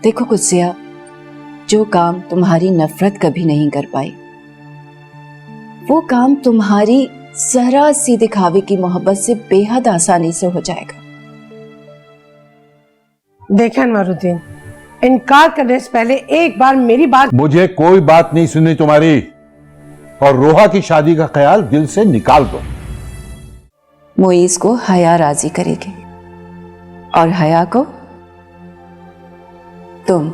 देखो कुत्सिया, जो काम तुम्हारी नफरत कभी नहीं कर पाई, वो काम तुम्हारी जरा सी दिखावे की मोहब्बत से बेहद आसानी से हो जाएगा। देखा नवारुद्दीन, इनकार करने से पहले एक बार मेरी बात। मुझे कोई बात नहीं सुननी तुम्हारी, और रोहा की शादी का ख्याल दिल से निकाल दो। मोइज को हया राजी करेगी और हया को तुम।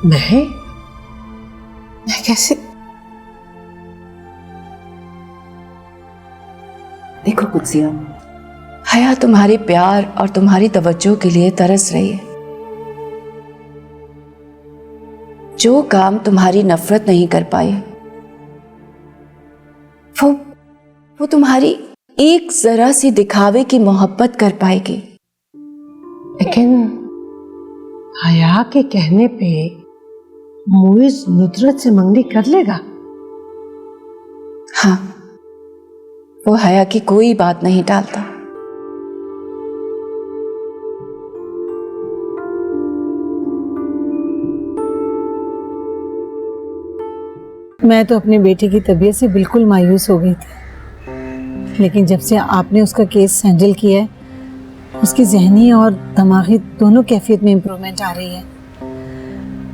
मैं कैसे? देखो कुत्सिया, हया तुम्हारे प्यार और तुम्हारी तवज्जो के लिए तरस रही है। जो काम तुम्हारी नफरत नहीं कर पाई, वो तुम्हारी एक जरा सी दिखावे की मोहब्बत कर पाएगी। लेकिन हया के कहने पे मोइज नुसरत से मंगनी कर लेगा? हाँ, वो हया की कोई बात नहीं टालता। मैं तो अपने बेटे की तबीयत से बिल्कुल मायूस हो गई थी, लेकिन जब से आपने उसका केस हैंडल किया है, उसकी जहनी और दिमागी दोनों कैफियत में इम्प्रूवमेंट आ रही है।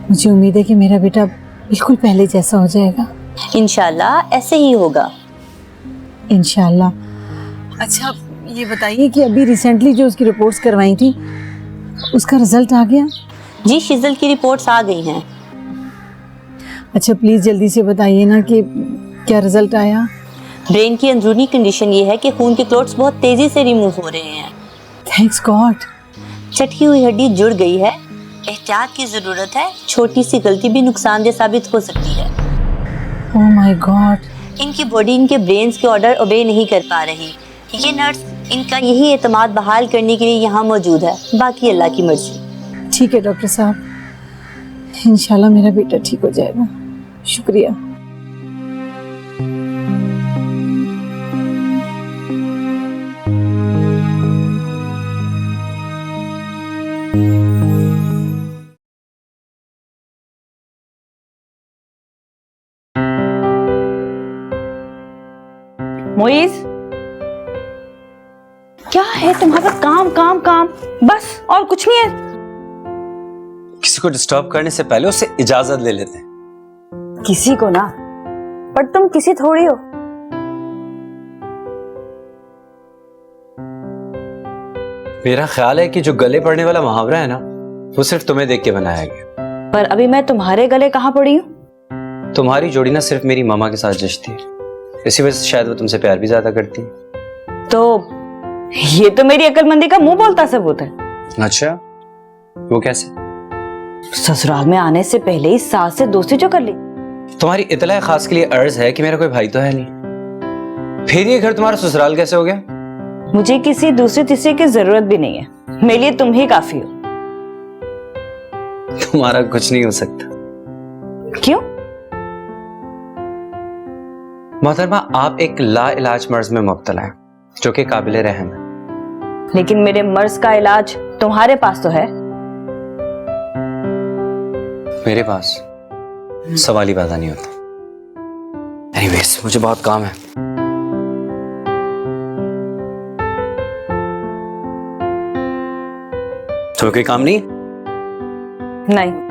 मुझे उम्मीद है कि मेरा बेटा बिल्कुल पहले जैसा हो जाएगा। इंशाल्लाह ऐसे ही होगा। इंशाल्लाह। अच्छा, ये बताइए कि अभी रिसेंटली जो उसकी रिपोर्ट्स करवाई थी, उसका रिजल्ट आ गया? जी, शिजल की रिपोर्ट्स आ गई हैं। अच्छा, प्लीज़ जल्दी से बताइए ना कि क्या रिजल्ट आया। ब्रेन की अंदरूनी कंडीशन ये है कि खून के क्लॉट्स बहुत तेजी से रिमूव हो रहे हैं। Thanks God. चटकी हुई हड्डी जुड़ गई है। एहतियात की जरूरत है, छोटी सी गलती भी नुकसानदेह साबित हो सकती है। Oh my God. इनकी बॉडी इनके ब्रेन्स के ऑर्डर ओबे नहीं कर पा रही। ये नर्स इनका यही एतमाद बहाल करने के लिए यहाँ मौजूद है, बाकी अल्लाह की मर्जी। ठीक है डॉक्टर साहब, इंशाल्लाह मेरा बेटा ठीक हो जाएगा। शुक्रिया। मोइज, क्या है तुम्हारा? काम काम काम, बस और कुछ नहीं है। किसी को डिस्टर्ब करने से पहले उससे इजाजत ले लेते हैं। किसी को ना, पर तुम किसी थोड़ी हो। मेरा ख्याल है कि जो गले पड़ने वाला मुहावरा है ना, वो सिर्फ तुम्हें देख के बनाया गया। पर अभी मैं तुम्हारे गले कहाँ पड़ी हूँ? तुम्हारी जोड़ी ना सिर्फ मेरी मामा के साथ जचती है, इसी वजह से शायद वो तुमसे प्यार भी ज्यादा करती है। तो ये तो मेरी अक्लमंदी का मुंह बोलता सबूत है। अच्छा, वो कैसे? ससुराल में आने से पहले ही सास से दोस्ती जो कर ली। तुम्हारी इतला खास के लिए अर्ज है कि मेरा कोई भाई तो है नहीं, फिर ये घर तुम्हारा ससुराल कैसे हो गया? मुझे किसी दूसरे तीसरे की जरूरत भी नहीं है, मेरे लिए तुम ही काफी हो। तुम्हारा कुछ नहीं हो सकता। क्यों? मोहतरमा, आप एक ला इलाज मर्ज में मुब्तला है जो कि काबिल रहम है। लेकिन मेरे मर्ज का इलाज तुम्हारे पास तो है। मेरे पास सवाल ही पैदा नहीं होता। एनीवेज, मुझे बहुत काम है। तुम्हें कोई काम नहीं? नहीं।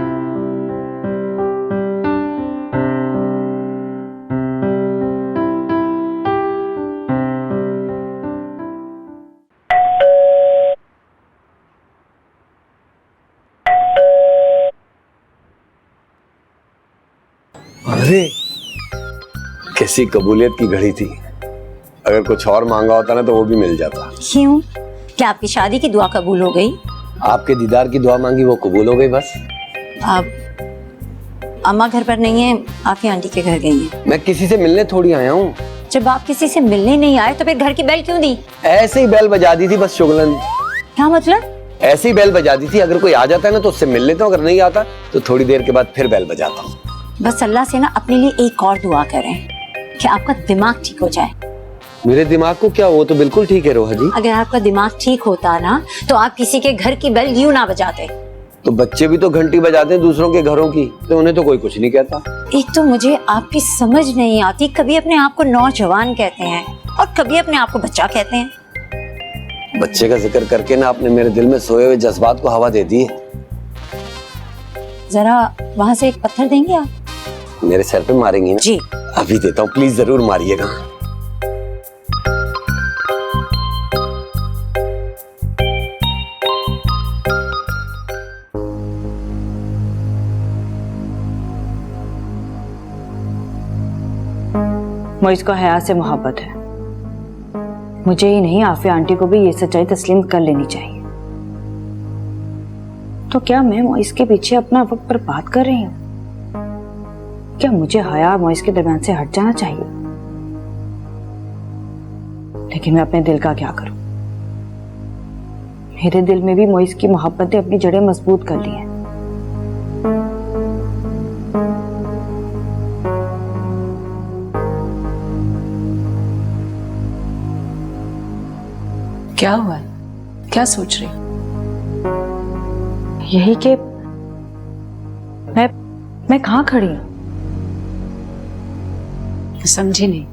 अरे कैसी कबूलियत की घड़ी थी। अगर कुछ और मांगा होता ना तो वो भी मिल जाता। क्यों? क्या आपकी शादी की दुआ कबूल हो गई? आपके दीदार की दुआ मांगी, वो कबूल हो गई बस। आप अम्मा घर पर नहीं है, आपकी आंटी के घर गई हैं। मैं किसी से मिलने थोड़ी आया हूँ। जब आप किसी से मिलने नहीं आए तो फिर घर की बेल क्यों दी? ऐसे ही बेल बजा दी थी बस शुगलन। क्या मतलब? ऐसे ही बेल बजा दी थी। अगर कोई आ जाता है ना तो उससे मिल लेता हूँ, अगर नहीं आता तो थोड़ी देर के बाद फिर बेल बजाता हूँ। बस अल्लाह से ना अपने लिए एक और दुआ करें कि आपका दिमाग ठीक हो जाए मेरे दिमाग को क्या, वो तो बिल्कुल ठीक है रोहा जी। अगर आपका दिमाग ठीक होता ना तो आप किसी के घर की बेल यूं ना बजाते। तो बच्चे भी तो घंटी बजाते हैं दूसरों के घरों की, तो उन्हें तो कोई कुछ नहीं कहता। एक तो मुझे आपकी समझ नहीं आती, कभी अपने आप को नौजवान कहते हैं और कभी अपने आप को बच्चा कहते हैं। बच्चे का जिक्र करके ना आपने मेरे दिल में सोए हुए जज्बात को हवा दे दी है। जरा वहां से एक पत्थर देंगे आप? मेरे सर पे मारेंगी ना? जी। अभी देता हूँ, प्लीज जरूर मारिएगा। मुझ को हया से मोहब्बत है। मुझे ही नहीं, आफिया आंटी को भी ये सच्चाई तस्लीम कर लेनी चाहिए। तो क्या मैं मोइस के पीछे अपना वक्त बर्बाद कर रही हूँ? क्या मुझे हया और मोइस के दरमियान से हट जाना चाहिए? लेकिन मैं अपने दिल का क्या करूं? मेरे दिल में भी मोइस की मोहब्बत ने अपनी जड़ें मजबूत कर ली हैं। क्या हुआ? क्या सोच रही? यही कि मैं कहां खड़ी हूं? समझी नहीं।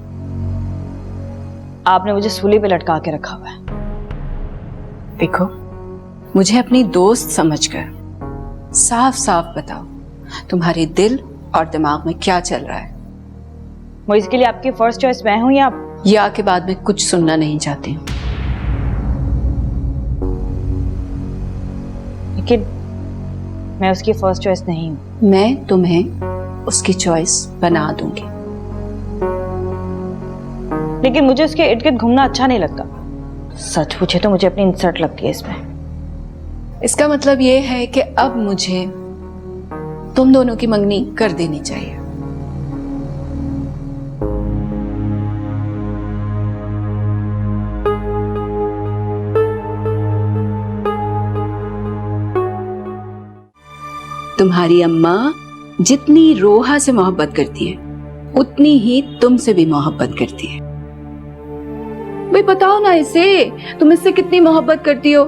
आपने मुझे सूली पे लटका के रखा हुआ है। देखो, मुझे अपनी दोस्त समझकर साफ साफ बताओ, तुम्हारे दिल और दिमाग में क्या चल रहा है? मैं इसके लिए आपकी फर्स्ट चॉइस मैं हूं या आप? या के बाद में कुछ सुनना नहीं चाहती हूँ। लेकिन मैं उसकी फर्स्ट चॉइस नहीं हूं। मैं तुम्हें उसकी चॉइस बना दूंगी। लेकिन मुझे उसके इर्द गिर्द घूमना अच्छा नहीं लगता। सच पूछे तो मुझे अपनी इंसल्ट लगती है इसमें। इसका मतलब ये है कि अब मुझे तुम दोनों की मंगनी कर देनी चाहिए। तुम्हारी अम्मा जितनी रोहा से मोहब्बत करती है, उतनी ही तुमसे भी मोहब्बत करती है। भाई बताओ ना इसे, तुम इससे कितनी मोहब्बत करती हो?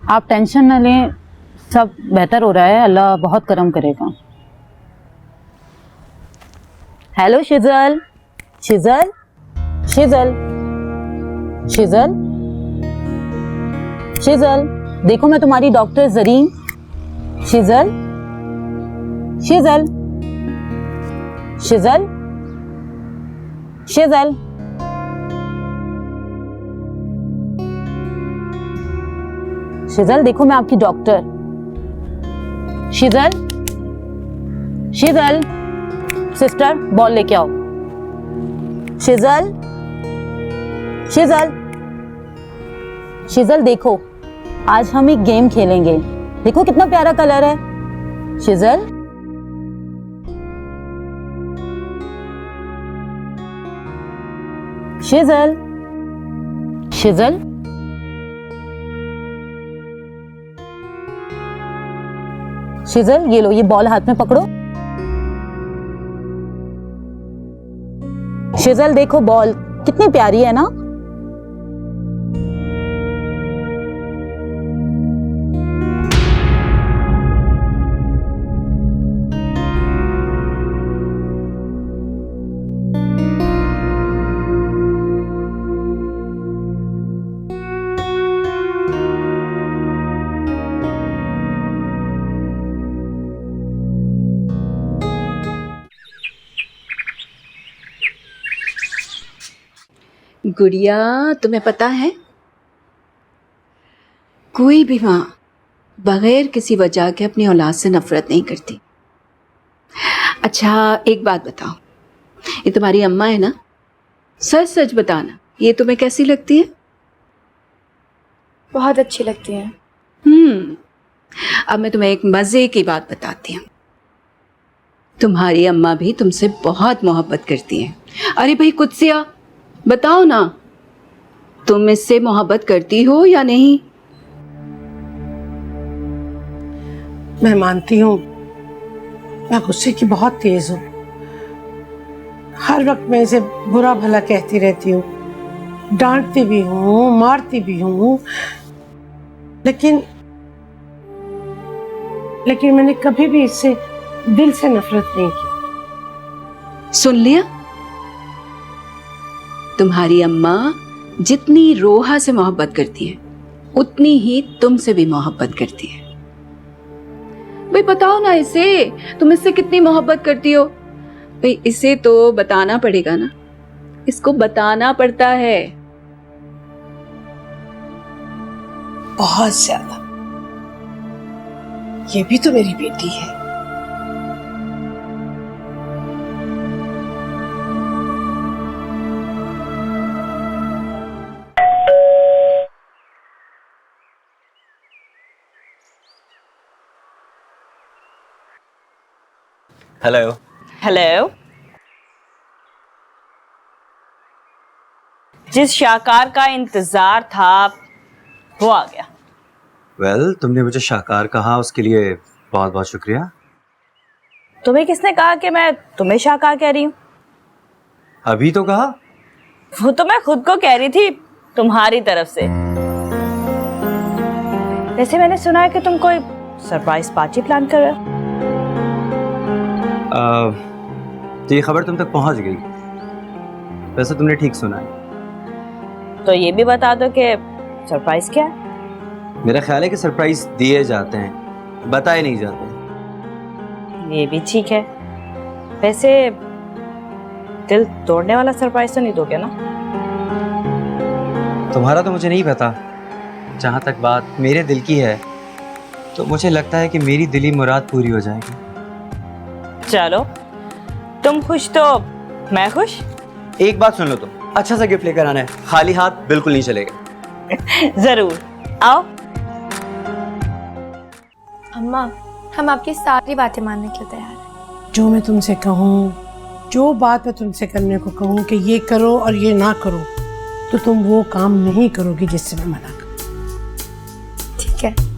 आप टेंशन न लें, सब बेहतर हो रहा है, अल्लाह बहुत करम करेगा। हेलो शिजल, शिजल, शिजल, शिजल, शिजल, देखो मैं तुम्हारी डॉक्टर जरीन। शिजल, शिजल, शिजल, शिजल, शिजल, देखो मैं आपकी डॉक्टर। शिजल, शिजल, सिस्टर बॉल लेके आओ। शिजल, शिजल, शिजल, देखो आज हम एक गेम खेलेंगे। देखो कितना प्यारा कलर है। शिजल, शिजल, शिजल, शिजल, ये लो, ये बॉल हाथ में पकड़ो। शिजल, देखो बॉल कितनी प्यारी है ना। गुड़िया, तुम्हें पता है, कोई भी माँ बगैर किसी वजह के अपनी औलाद से नफरत नहीं करती। अच्छा एक बात बताओ, ये तुम्हारी अम्मा है ना, सच सच बताना, ये तुम्हें कैसी लगती है? बहुत अच्छी लगती हैं। अब मैं तुम्हें एक मजे की बात बताती हूँ। तुम्हारी अम्मा भी तुमसे बहुत मोहब्बत करती हैं। अरे भाई कुत्सिया, बताओ ना, तुम इससे मोहब्बत करती हो या नहीं? मैं मानती हूँ मैं गुस्से की बहुत तेज हूँ। हर वक्त मैं इसे बुरा भला कहती रहती हूँ, डांटती भी हूँ, मारती भी हूँ, लेकिन मैंने कभी भी इससे दिल से नफरत नहीं की। सुन लिया? तुम्हारी अम्मा जितनी रोहा से मोहब्बत करती है उतनी ही तुमसे भी मोहब्बत करती है। भाई बताओ ना इसे, तुम इससे कितनी मोहब्बत करती हो? भाई इसे तो बताना पड़ेगा ना, इसको बताना पड़ता है। बहुत ज्यादा। ये भी तो मेरी बेटी है। हेलो। हेलो। जिस शाहकार का इंतजार था वो आ गया। वेल, तुमने मुझे शाहकार कहा, उसके लिए बहुत बहुत शुक्रिया। तुम्हें किसने कहा कि मैं तुम्हें शाहकार कह रही हूँ? अभी तो कहा। वो तो मैं खुद को कह रही थी तुम्हारी तरफ से। वैसे मैंने सुना है कि तुम कोई सरप्राइज पार्टी प्लान कर रहे हो। तो ये खबर तुम तक पहुंच गई। वैसे तुमने ठीक सुना है। तो ये भी बता दो कि सरप्राइज क्या है। मेरा ख्याल है कि सरप्राइज दिए जाते हैं, बताए नहीं जाते। ये भी ठीक है। वैसे दिल तोड़ने वाला सरप्राइज तो नहीं दोगे ना? तुम्हारा तो मुझे नहीं पता। जहां तक बात मेरे दिल की है तो मुझे लगता है कि मेरी दिली मुराद पूरी हो जाएगी। चलो, तुम खुश तो मैं खुश। एक बात सुन लो, तुम अच्छा सा गिफ्ट लेकर आना है, खाली हाथ बिल्कुल नहीं चलेगा। जरूर आओ। अम्मा, हम आपकी सारी बातें मानने के लिए तैयार हैं। जो मैं तुमसे कहूँ, जो बात मैं तुमसे करने को कहूँ कि ये करो और ये ना करो, तो तुम वो काम नहीं करोगी जिससे मैं मना करूँ। ठीक है।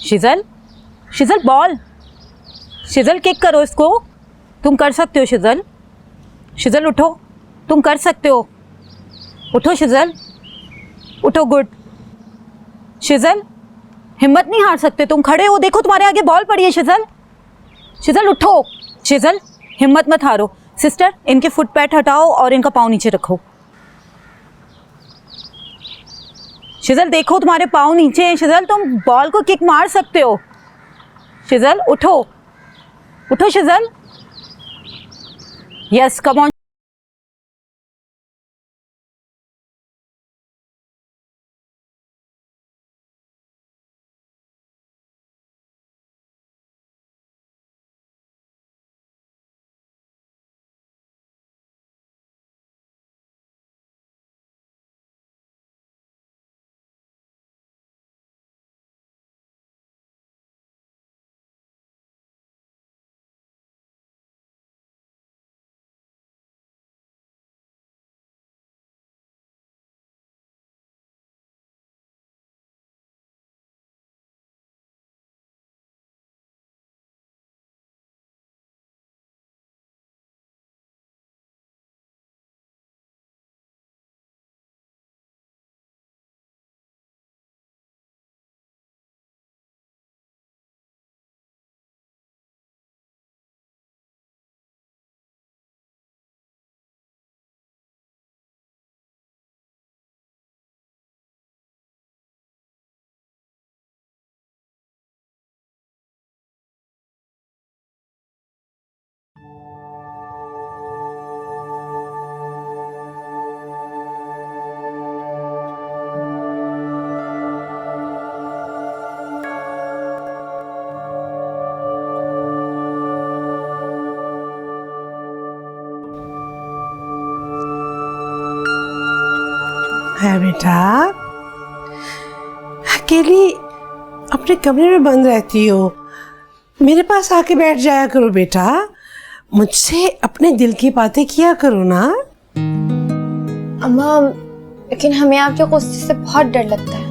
शिजल, शिजल बॉल, शिजल किक करो इसको। तुम कर सकते हो शिजल। शिजल उठो, तुम कर सकते हो। उठो शिजल, उठो। गुड शिजल, हिम्मत नहीं हार सकते तुम। खड़े हो, देखो तुम्हारे आगे बॉल पड़ी है। शिजल, शिजल उठो। शिजल हिम्मत मत हारो। सिस्टर, इनके फुट पैड हटाओ और इनका पाँव नीचे रखो। शिजल देखो तुम्हारे पाँव नीचे हैं। शिजल तुम बॉल को किक मार सकते हो। शिजल उठो, उठो शिजल। Yes, come on. है बेटा, अकेली अपने कमरे में बंद रहती हो, मेरे पास आके बैठ जाया करो बेटा, मुझसे अपने दिल की बातें किया करो ना। अम्मा, लेकिन हमें आपके गुस्से से बहुत डर लगता है।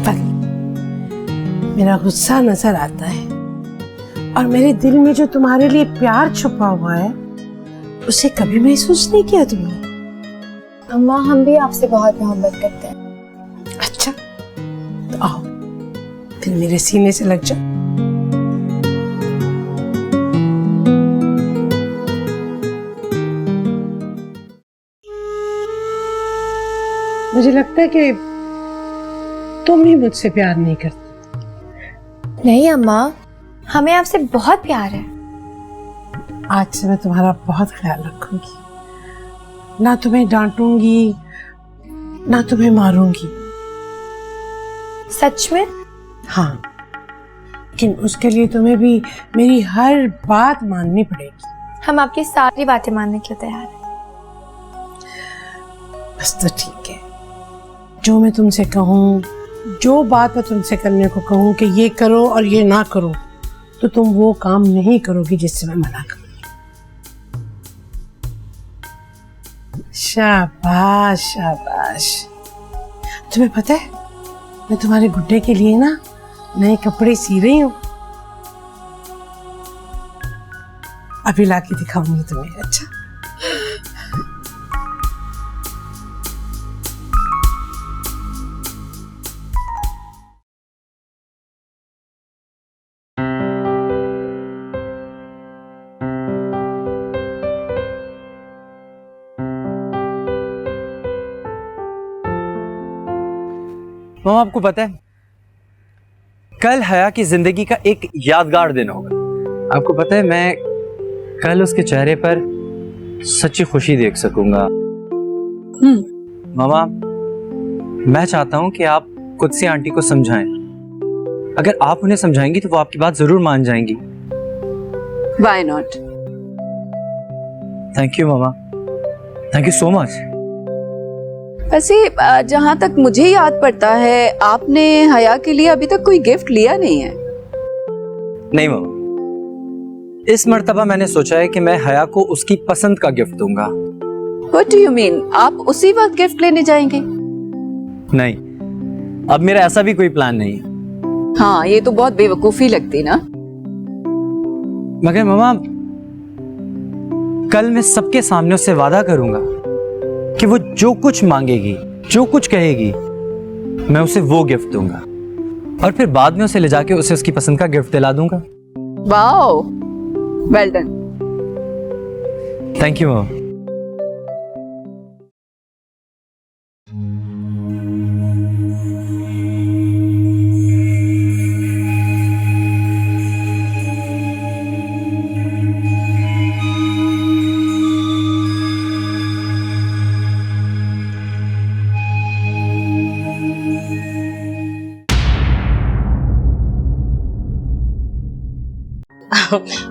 पर मेरा गुस्सा नजर आता है और मेरे दिल में जो तुम्हारे लिए प्यार छुपा हुआ है उसे कभी महसूस नहीं किया तुमने? अम्मा, हम भी आपसे बहुत मोहब्बत करते हैं। अच्छा, तो आओ फिर मेरे सीने से लग जाओ। मुझे लगता है कि तुम ही मुझसे प्यार नहीं करती। नहीं अम्मा, हमें आपसे बहुत प्यार है। आज से मैं तुम्हारा बहुत ख्याल रखूंगी, ना तुम्हें डांटूंगी ना तुम्हें मारूंगी। सच में? हाँ, लेकिन उसके लिए तुम्हें भी मेरी हर बात माननी पड़ेगी। हम आपकी सारी बातें मानने के लिए तैयार हैं। बस तो ठीक है, जो मैं तुमसे कहूँ, जो बात मैं तुमसे करने को कहूँ कि ये करो और ये ना करो, तो तुम वो काम नहीं करोगी जिससे मैं मना करूँगी। शाबाश शाबाश। तुम्हें पता है, मैं तुम्हारे गुड्डे के लिए ना नए कपड़े सी रही हूँ, अभी लाके दिखाऊंगी तुम्हें। अच्छा, मामा, आपको पता है कल हया की जिंदगी का एक यादगार दिन होगा। आपको पता है मैं कल उसके चेहरे पर सच्ची खुशी देख सकूंगा। मामा, मैं चाहता हूं कि आप खुद से आंटी को समझाएं। अगर आप उन्हें समझाएंगी तो वो आपकी बात जरूर मान जाएंगी। Why not? Thank you mama, thank you so much. वैसे जहाँ तक मुझे याद पड़ता है, आपने हया के लिए अभी तक कोई गिफ्ट लिया नहीं है। नहीं मामा, इस मर्तबा मैंने सोचा है कि मैं हया को उसकी पसंद का गिफ्ट दूंगा। What do you mean? आप उसी वक्त गिफ्ट लेने जाएंगे? नहीं, अब मेरा ऐसा भी कोई प्लान नहीं है। हाँ, ये तो बहुत बेवकूफी लगती ना। मगर मामा, कल मैं सबके सामने उससे वादा करूंगा कि वो जो कुछ मांगेगी, जो कुछ कहेगी, मैं उसे वो गिफ्ट दूंगा और फिर बाद में उसे ले जाके उसे उसकी पसंद का गिफ्ट दिला दूंगा। Wow, well done. Thank you मामा।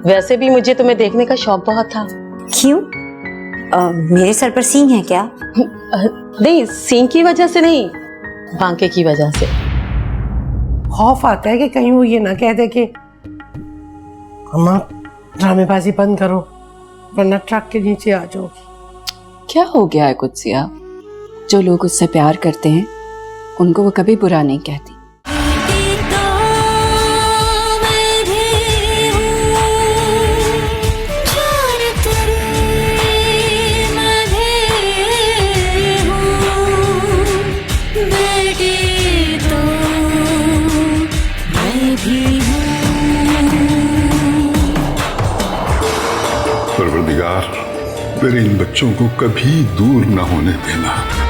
वैसे भी मुझे तुम्हें देखने का शौक बहुत था। क्यों? मेरे सर पर सींग है क्या? नहीं, सींग की वजह से नहीं, बांके की वजह से। खौफ आता है कि कहीं वो ये ना कह दे कि अम्मा ड्रामेबाजी बंद करो वरना ट्रक के नीचे आ जाओगी। क्या हो गया है कुत्सिया? जो लोग उससे प्यार करते हैं उनको वो कभी बुरा नहीं कहती। परवरदिगार, मेरे इन बच्चों को कभी दूर न होने देना।